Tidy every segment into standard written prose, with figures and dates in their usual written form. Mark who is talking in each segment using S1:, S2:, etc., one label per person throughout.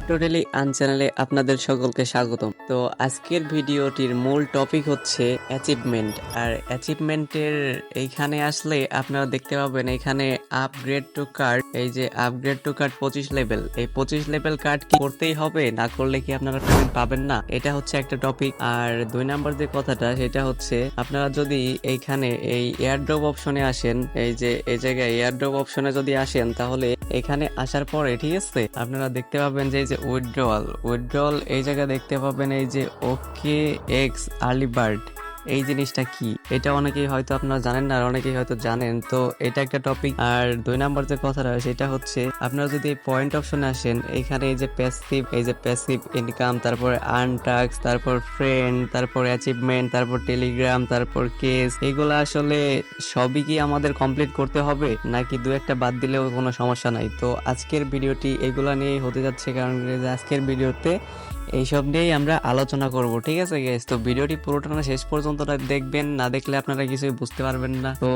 S1: Totally আন চ্যানেলে আপনাদের সকলকে স্বাগতম। তো আজকের ভিডিওটির মূল টপিক হচ্ছে অ্যাচিভমেন্ট। আর অ্যাচিভমেন্টের এইখানে আসলে আপনারা দেখতে পাবেন এখানে আপগ্রেড টু কার্ড, এই যে আপগ্রেড টু কার্ড 25 লেভেল, এই 25 লেভেল কার্ড কি করতেই হবে, না করলে কি আপনারা পেমেন্ট পাবেন না, এটা হচ্ছে একটা টপিক। আর 2 নাম্বার যে কথাটা সেটা হচ্ছে আপনারা যদি এইখানে এই এয়ারড্রপ অপশনে আসেন, এই যে এই জায়গায় এয়ারড্রপ অপশনে যদি আসেন, তাহলে এখানে আসার পরে ঠিক আছে আপনারা দেখতে পাবেন যে এই যে উইথড্রল এই জায়গায় দেখতে পাবেন এই যে ওকে এক্স আর্লি বার্ড। এই জিনিসটা কি, এটা অনেকেই হয়তো আপনারা জানেন না, আর অনেকেই হয়তো জানেন। তো এটা একটা টপিক। আর 2 নাম্বার যে কথাটা সেটা হচ্ছে আপনারা যদি এই পয়েন্ট অপশনে আসেন, এখানে এই যে প্যাসিভ ইনকাম, তারপর আর্ন টাস্ক, তারপর ফ্রেন্ড, তারপর অ্যাচিভমেন্ট, তারপর টেলিগ্রাম, তারপর কেস, এগুলো আসলে সবই কি আমাদের কমপ্লিট করতে হবে, নাকি দু একটা বাদ দিলেও কোনো সমস্যা নাই? তো আজকের ভিডিওটি এগুলা নিয়েই হতে যাচ্ছে, কারণ এই যে আজকের ভিডিওতে এইসব নিয়েই আমরা আলোচনা করব। ঠিক আছে গাইস, তো ভিডিওটি পুরোটা না শেষ পর্যন্ত দেখবেন, না দেখলে আপনারা কিছুই বুঝতে পারবেন না। তো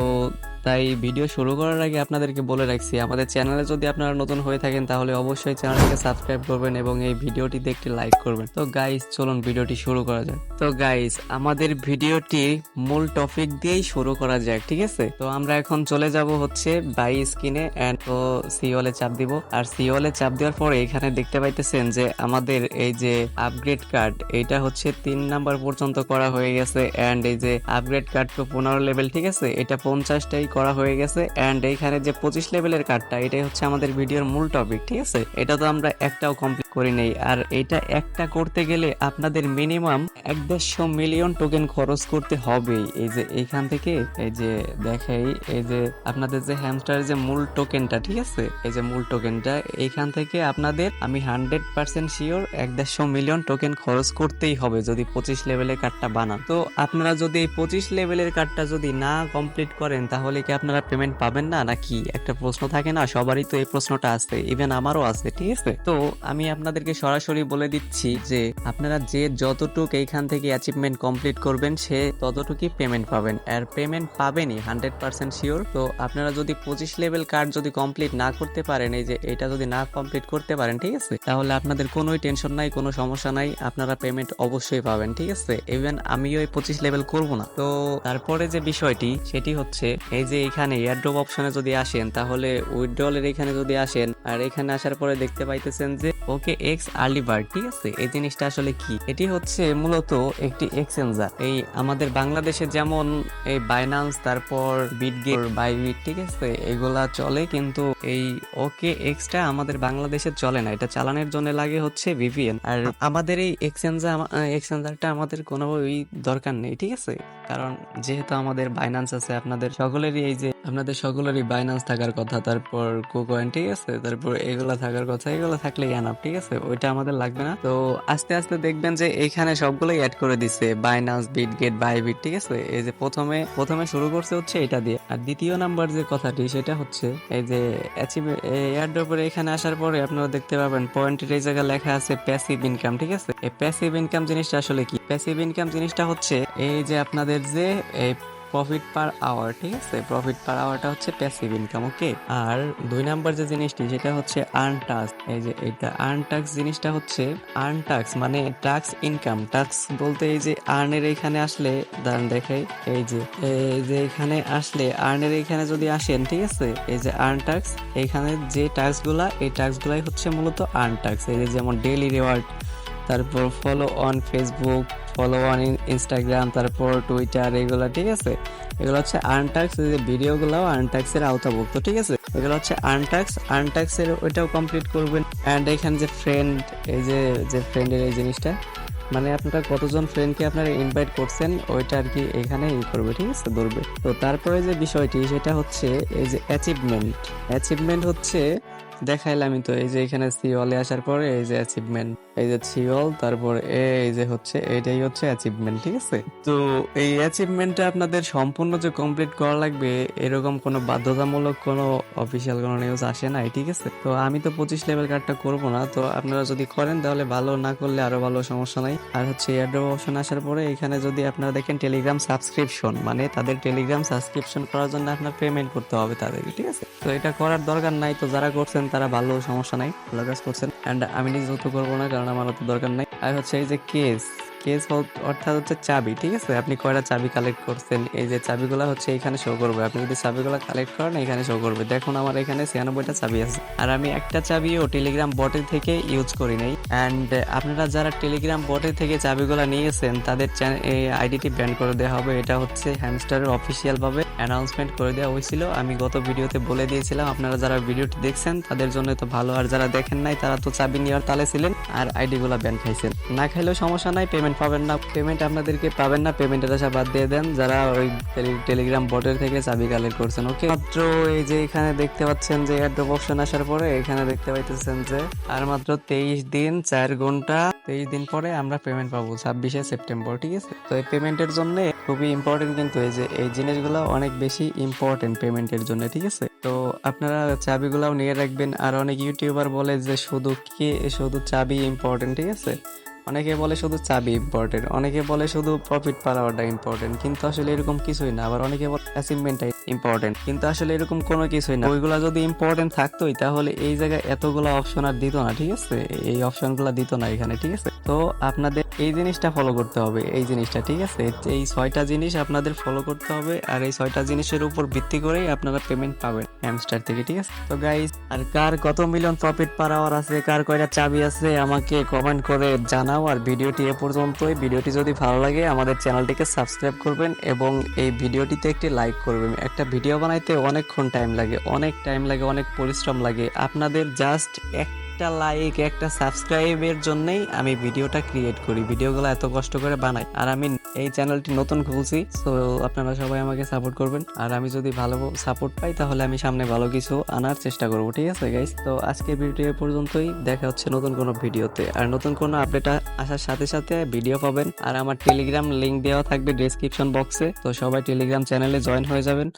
S1: তাই ভিডিও শুরু করার আগে আপনাদেরকে বলে রাখছি, আমাদের চ্যানেলে যদি আপনারা নতুন হয়ে থাকেন তাহলে অবশ্যই চ্যানেলটিকে সাবস্ক্রাইব করবেন এবং এই ভিডিওটিতে একটি লাইক করবেন। তো গাইস চলুন ভিডিওটি শুরু করা যাক। তো গাইস আমাদের ভিডিওটি মূল টপিক দিয়েই শুরু করা যাক, ঠিক আছে? তো আমরা এখন চলে যাব হচ্ছে বাই স্ক্রিনে, এন্ড তো সিওলে চাপ দিব। আর সিওলে চাপ দেওয়ার পরে এখানে দেখতে পাইতেছেন যে আমাদের এই যে আপগ্রেড কার্ড, এইটা হচ্ছে 3 নাম্বার পর্যন্ত করা হয়ে গেছে। এন্ড এই যে আপগ্রেড কার্ড তো 15 লেভেল, ঠিক আছে, এটা 50টাই করা হয়ে গেছে। এন্ড এইখানে যে 25 লেভেলের কার্ডটা, এটাই হচ্ছে আমাদের ভিডিওর মূল টপিক, ঠিক আছে? এটা তো আমরা একটাও কমপ্লিট করি নেই। আর এটা একটা করতে গেলে আপনাদের মিনিমাম 1.5 মিলিয়ন টোকেন খরচ করতে হবে। এই যে এইখান থেকে এই যে দেখাই, এই যে আপনাদের যে হ্যামস্টারের যে মূল টোকেনটা, ঠিক আছে, এই যে মূল টোকেনটা, এইখান থেকে আপনাদের আমি 100% শিওর 1.5 মিলিয়ন টোকেন খরচ করতেই হবে যদি 25 লেভেলের কার্ডটা বানান। তো আপনারা যদি এই 25 লেভেলের কার্ডটা যদি না কমপ্লিট করেন, তাহলে কি আপনারা পেমেন্ট পাবেন না, নাকি? একটা প্রশ্ন থাকে না, সবারই তো এই প্রশ্নটা আছে, ইভেন আমারও আছে, ঠিক আছে? তো আমি আপনাদেরকে সরাসরি বলে দিচ্ছি যে আপনারা যে যতটুক এইখান থেকে অ্যাচিভমেন্ট কমপ্লিট করবেন, সে ততটুকুই পেমেন্ট পাবেন। আর পেমেন্ট পাবেনই 100% শিওর। তো আপনারা যদি 25 লেভেল কার্ড যদি কমপ্লিট না করতে পারেন, এই যে এটা যদি না কমপ্লিট করতে পারেন, ঠিক আছে, তাহলে আপনাদের কোনোই টেনশন নাই, কোনো সমস্যা নাই, আপনারা পেমেন্ট অবশ্যই পাবেন, ঠিক আছে? ইভেন আমিও এই 25 লেভেল করব না। তো তারপরে যে বিষয়টি সেটি হচ্ছে এই যে এখানে এয়ারড্রপ অপশনে যদি আসেন, তাহলে উইথড্রলের এখানে যদি আসেন, আর এখানে আসার পরে দেখতে পাইতেছেন যে ওকে এক্স আর্লি বার্ড, ঠিক আছে? এই জিনিসটা আসলে কি? এটি হচ্ছে মূলত একটি এক্সচেঞ্জার। এই আমাদের বাংলাদেশে যেমন এই বাইন্যান্স, তারপর বিটগেট, বাইবিট, ঠিক আছে, এগুলা চলে, কিন্তু এই ওকে এক্সটা আমাদের বাংলাদেশে চলে না। এটা চালানোর জন্য লাগে হচ্ছে ভিপিএন। আর আমাদের এই এক্সচেঞ্জারটা আমাদের কোনোভাবেই দরকার নেই, ঠিক আছে? কারণ যেহেতু আমাদের বাইন্যান্স আছে, আপনাদের সকলেরই বাইন্যান্স থাকার কথা, তারপর কুকয়েন, ঠিক আছে, তারপর এগুলা থাকার কথা, এগুলো থাকলে এনাফ, ঠিক আছে? ওইটা আমাদের লাগবে না। তো আস্তে আস্তে দেখবেন যে এখানে সবগুলোই অ্যাড করে দিচ্ছে, বাইন্যান্স, বিটগেট, বাইবিট, ঠিক আছে? এই যে প্রথমে শুরু করছে হচ্ছে এটা দিয়ে। আর দ্বিতীয় নাম্বার যে কথাটি সেটা হচ্ছে এই যে এয়ারড্রপের এখানে আসার পরে আপনারা দেখতে পাবেন পয়েন্টের এই জায়গায় লেখা আছে প্যাসিভ ইনকাম, ঠিক আছে? এই প্যাসিভ ইনকাম জিনিসটা আসলে কি? প্যাসিভ ইনকাম জিনিসটা হচ্ছে এই যে আপনাদের যে এই প্রফিট পার আওয়ার, ঠিক আছে, প্রফিট পার আওয়ারটা হচ্ছে প্যাসিভ ইনকাম, ওকে? আর 2 নাম্বার যে জিনিসটি সেটা হচ্ছে আর্ন টাস্ক। এই যে এটা আর্ন টাস্ক জিনিসটা হচ্ছে, আর্ন টাস্ক মানে টাস্ক ইনকাম। টাস্ক বলতে এই যে আর্নের এখানে আসলে দাঁড়ান দেখাই, এই যে এখানে আসলে আর্নের এখানে যদি আসেন, ঠিক আছে, এই যে আর্ন টাস্ক, এখানে যে টাস্কগুলা, এই টাস্কগুলাই হচ্ছে মূলত আর্ন টাস্ক। এই যে যেমন ডেইলি রিওয়ার্ড, তারপর follow on Facebook, follow on Instagram, তারপর টুইটার, এগুলো, ঠিক আছে? এগুলো হচ্ছে আর্ন টাস্ক। এই যে ভিডিওগুলোও আর্ন টাস্কের আওতাভুক্ত, ঠিক আছে? এগুলো হচ্ছে আর্ন টাস্ক। আর্ন টাস্কের ওইটাও কমপ্লিট করবেন। অ্যান্ড এখানে যে ফ্রেন্ড, এই যে ফ্রেন্ডের এই জিনিসটা, মানে আপনারা কতজন ফ্রেন্ডকে আপনারা ইনভাইট করছেন, ওইটা আর কি এখানে করবে, ঠিক আছে, ধরবে। তো তারপরে যে বিষয়টি সেটা হচ্ছে এই যে অ্যাচিভমেন্ট হচ্ছে দেখাইলামই তো, এই যে এখানে সিওলে আসার পরে এই যে অ্যাচিভমেন্ট, এই যে সিওল, তারপর এই যে হচ্ছে এটাই হচ্ছে অ্যাচিভমেন্ট, ঠিক আছে? তো এই অ্যাচিভমেন্টটা আপনাদের সম্পূর্ণ যে কমপ্লিট করা লাগবে এরকম কোনো বাধ্যতামূলক কোনো অফিসিয়াল কোনো নিউজ আসে নাই, ঠিক আছে? তো আমি তো 25 লেভেল কার্ডটা করবো না। তো আপনারা যদি করেন তাহলে ভালো, না করলে আরো ভালো, সমস্যা নাই। আর হচ্ছে এয়ারড্রপ অপশন আসার পরে এখানে যদি আপনারা দেখেন টেলিগ্রাম সাবস্ক্রিপশন, মানে তাদের টেলিগ্রাম সাবস্ক্রিপশন করার জন্য আপনার পেমেন্ট করতে হবে তাদেরকে, ঠিক আছে? তো এটা করার দরকার নাই। তো যারা করছেন তারা ভালো, সমস্যা নাই, ভালো কাজ করছেন। অ্যান্ড আমি নিজে তো করবো না, কারণ আমার তো দরকার নাই। আর হচ্ছে এই যে কেস, কেস অর্থাৎ হচ্ছে চাবি, ঠিক আছে? আপনি কয়টা চাবি কালেক্ট করছেন, এই যে চাবিগুলো হচ্ছে এখানে শো করবে। আপনি যদি চাবিগুলো কালেক্ট করেন এখানে শো করবে। দেখুন আমার এখানে 96টা চাবি আছে, আর আমি একটা চাবিও টেলিগ্রাম বটের থেকে ইউজ করি নাই। অ্যান্ড আপনারা যারা টেলিগ্রাম বটের থেকে চাবিগুলো নিয়েছেন তাদের আইডিটি ব্যান করে দেওয়া হবে। এটা হচ্ছে হ্যামস্টারের অফিসিয়াল ভাবে অ্যানাউন্সমেন্ট করে দেওয়া হয়েছিল। আমি গত ভিডিওতে বলে দিয়েছিলাম, আপনারা যারা ভিডিওটি দেখছেন তাদের জন্য তো ভালো, আর যারা দেখেন নাই তারা তো চাবি নেওয়ার তালে ছিলেন আর আইডি গুলা ব্যান খাইছেন। না খাইলেও সমস্যা নাই, পেমেন্ট পাবেন না, পেমেন্ট আপনাদেরকে পাবেন না, পেমেন্টের আশা বাদ দিয়ে দেন যারা ওই টেলিগ্রাম বটের থেকে চাবি কালেক্ট করছেন। ওকে, মাত্র এই যে এখানে দেখতে পাচ্ছেন যে এয়ারড্রপ অপশন আসার পরে এখানে দেখতে পাইতেছেন যে আর মাত্র 23 দিন 4 ঘন্টা 23 দিন পরে আমরা পেমেন্ট পাবো 26শে সেপ্টেম্বর, ঠিক আছে? তো এই পেমেন্টের জন্য খুবই ইম্পর্টেন্ট, কিন্তু এই যে এই জিনিসগুলো অনেক বেশি ইম্পর্টেন্ট পেমেন্টের জন্য, ঠিক আছে? তো আপনারা চাবিগুলাও নিয়ে রাখবেন। আর অনেক ইউটিউবার বলে যে শুধু চাবি ইম্পর্টেন্ট, ঠিক আছে? অনেকে বলে শুধু চাবি ইম্পর্টেন্ট, অনেকে বলে শুধু প্রফিট পাওয়াটা ইম্পর্টেন্ট, কিন্তু আসলে এরকম কিছুই না। আবার অনেকে বলে অ্যাচিভমেন্টটা ইম্পর্টেন্ট, কিন্তু আসলে এরকম কোনো কিছুই না। ওইগুলা যদি ইম্পর্টেন্ট থাকতোই তাহলে এই জায়গায় এতগুলো অপশন আর দিত না, ঠিক আছে? এই অপশনগুলো দিত না এখানে, ঠিক আছে? তো আপনাদের এই জিনিসটা ফলো করতে হবে, এই জিনিসটা, ঠিক আছে? এই 6টা জিনিস আপনাদের ফলো করতে হবে, আর এই 6টা জিনিসের উপর ভিত্তি করেই আপনারা পেমেন্ট পাবেন হ্যামস্টার থেকে, ঠিক আছে? তো গাইস, আর কার কত মিলিয়ন প্রফিট পাওয়ার আছে, কার কয়টা চাবি আছে আমাকে কমেন্ট করে জানাও। আর ভিডিওটি এ পর্যন্তই। ভিডিওটি যদি ভালো লাগে আমাদের চ্যানেলটিকে সাবস্ক্রাইব করবেন এবং এই ভিডিওটিতে একটি লাইক করবেন। একটা ভিডিও বানাইতে অনেকক্ষণ টাইম লাগে, অনেক পরিশ্রম লাগে। আপনাদের জাস্ট একটা লাইক, একটা সাবস্ক্রাইবের জন্যই আমি ভিডিওটা ক্রিয়েট করি, ভিডিওগুলো এত কষ্ট করে বানাই। আর আমি এই চ্যানেলটি নতুন খুলছি, তো আপনারা সবাই আমাকে সাপোর্ট করবেন। আর আমি যদি ভালো সাপোর্ট পাই তাহলে আমি সামনে ভালো কিছু আনার চেষ্টা করব, ঠিক আছে গাইস? তো আজকে ভিডিও এ পর্যন্তই, দেখা হচ্ছে নতুন কোনো ভিডিওতে। আর নতুন কোনো আপডেট আসার সাথে সাথে ভিডিও পাবেন। আর আমার টেলিগ্রাম লিংক দেওয়া থাকবে ডেসক্রিপশন বক্সে, তো সবাই টেলিগ্রাম চ্যানেলে জয়েন হয়ে যাবেন।